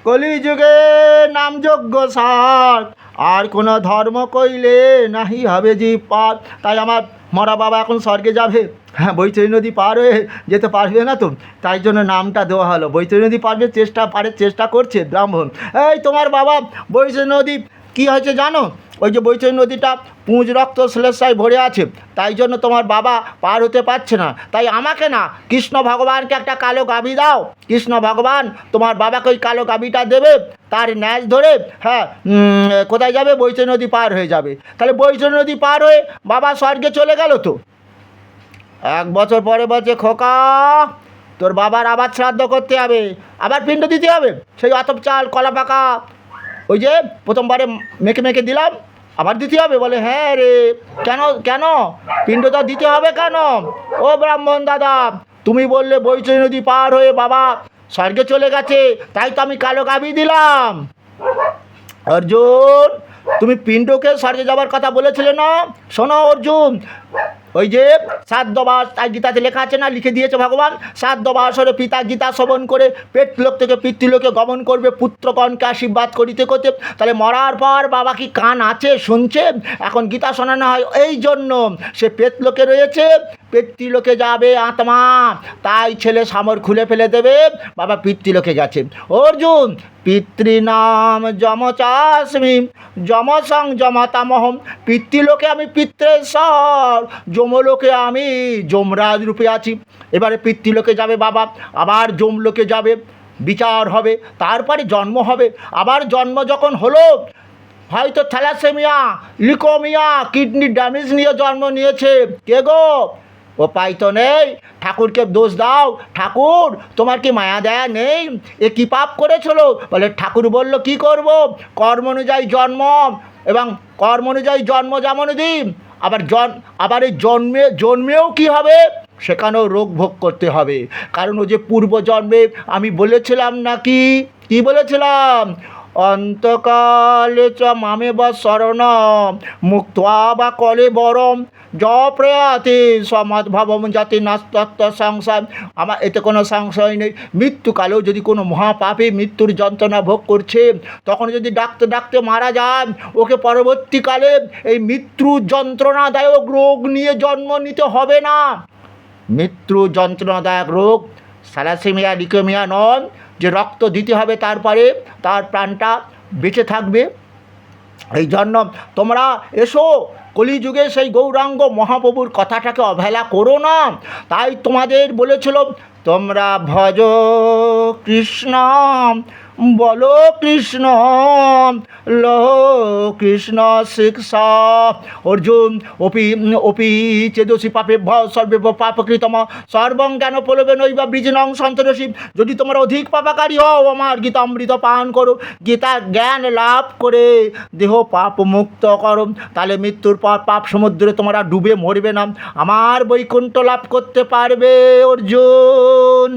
কলিযুগে নামযজ্ঞ সার, আর কোনো ধর্ম কইলে নাহি হবে জি পার। তাই আমার মরা বাবা এখন স্বর্গে যাবে, হ্যাঁ বৈতরণী নদী পার হয়ে যেতে পারবে না তো, তাই জন্য নামটা দেওয়া হলো বৈতরণী নদী পারবে, চেষ্টা করছে ব্রাহ্মণ। এই তোমার বাবা বৈতরণী নদী কী হয়েছে জানো? ওই যে বৈতরণী নদীটা পুঁজ রক্ত শ্লেষায় ভরে আছে, তাই জন্য তোমার বাবা পার হতে পারছে না। তাই আমাকে না, কৃষ্ণ ভগবানকে একটা কালো গাভী দাও, কৃষ্ণ ভগবান তোমার বাবাকে ওই কালো গাভীটা দেবে, তার ন্যাজ ধরে হ্যাঁ কোথায় যাবে? বৈতরণী নদী পার হয়ে যাবে। তাহলে বৈতরণী নদী পার হয়ে বাবা স্বর্গে চলে গেল তো। 1 বছর পরে বলছে, খোকা তোর বাবার আবার শ্রাদ্ধ করতে হবে, আবার পিণ্ড দিতে হবে, সেই আতপ চাল কলা পাকা ওই যে প্রথমবারে মেখে মেখে দিলাম, আবার দিতে হবে। বলে হ্যাঁ রে, কেন কেন পিণ্ডটা দিতে হবে কেন? ও ব্রাহ্মণ দাদা, তুমি বললে বৈতরণী নদী পার হয়ে বাবা স্বর্গে চলে গেছে, তাই তো আমি কালো গাভী দিলাম। অর্জুন, তুমি পিণ্ডকে স্বর্গে যাবার কথা বলেছিলে না? শোনো অর্জুন, ওই যে 7 মাস, তাই গীতাতে লেখা আছে না, লিখে দিয়েছে ভগবান, 7 বৎসরে পিতা গীতা শ্রবণ করে পেটলোক থেকে পিতৃলোকে গমন করবে পুত্রগণকে আশীর্বাদ করিতে করতে। তাহলে মরার পর বাবা কি কান আছে, শুনছে? এখন গীতা শোনানো হয় এই জন্য, সে পেটলোকে রয়েছে, পিতৃলোকে যাবে আত্মা, তাই ছেলে সামর খুলে ফেলে দেবে, বাবা পিতৃলোকে গেছে। অর্জুন, পিতৃনাম যমচাস্মি যমসং যমতামহম, পিতৃলোকে আমি পিতৃশ্বর, যমলোকে আমি যমরাজ রূপে আছি। এবারে পিতৃলোকে যাবে বাবা, আবার যমলোকে যাবে, বিচার হবে, তারপরে জন্ম হবে। আবার জন্ম যখন হলো, হয়তো থ্যালাসেমিয়া, লিউকেমিয়া, কিডনি ড্যামেজ নিয়ে জন্ম নিয়েছে। কে গো? উপায় তো নেই, ঠাকুরকে দোষ দাও, ঠাকুর তোমার কি মায়া দয়া নেই, এ কী পাপ করেছিল? বলে ঠাকুর বলল কি করব, কর্ম অনুযায়ী জন্ম, এবং কর্ম অনুযায়ী জন্ম যেমন দিন, আবার এই জন্মেও কি হবে? সেখানেও রোগ ভোগ করতে হবে, কারণ ও যে পূর্বজন্মে আমি বলেছিলাম নাকি, কি বলেছিলাম? অন্তকালে চ মামে বা শরণ মুক্তা বা কলে বরম জপ্রয়াতে সমাদ্ভাবম জাতি নাস্তত্ব সংশয়। আমার এতে কোনো সংশয় নেই, মৃত্যুকালেও যদি কোনো মহাপাপে মৃত্যুর যন্ত্রণা ভোগ করছে, তখন যদি ডাকতে ডাকতে মারা যায়, ওকে পরবর্তীকালে এই মৃত্যু যন্ত্রণাদায়ক রোগ নিয়ে জন্ম নিতে হবে না। মৃত্যু যন্ত্রণাদায়ক রোগ থ্যালাসেমিয়া, লিউকেমিয়া নয়, যে রক্ত দিতে হবে তারপরে তার প্রাণটা বেঁচে থাকবে। এই জন্য তোমরা এসো, কলিযুগে সেই গৌরাঙ্গ মহাপ্রভুর কথাটাকে অবহেলা করো না। তাই তোমাদের বলেছিল, তোমরা ভজ কৃষ্ণ, বলো কৃষ্ণ, লো কৃষ্ণ শিক্ষা। অর্জুন, অপি চেদসি পাপে সর্বে পাপকৃতম সর্বং জ্ঞান পলবে নৈবা বীজনং সন্তোষী। যদি তোমরা অধিক পাপাকারী হও, আমার গীতামৃত পান করো, গীতা জ্ঞান লাভ করে দেহ পাপ মুক্ত করো, তাহলে মৃত্যুর পর পাপ সমুদ্রে তোমরা ডুবে মরবে না, আমার বৈকুণ্ঠ লাভ করতে পারবে অর্জুন।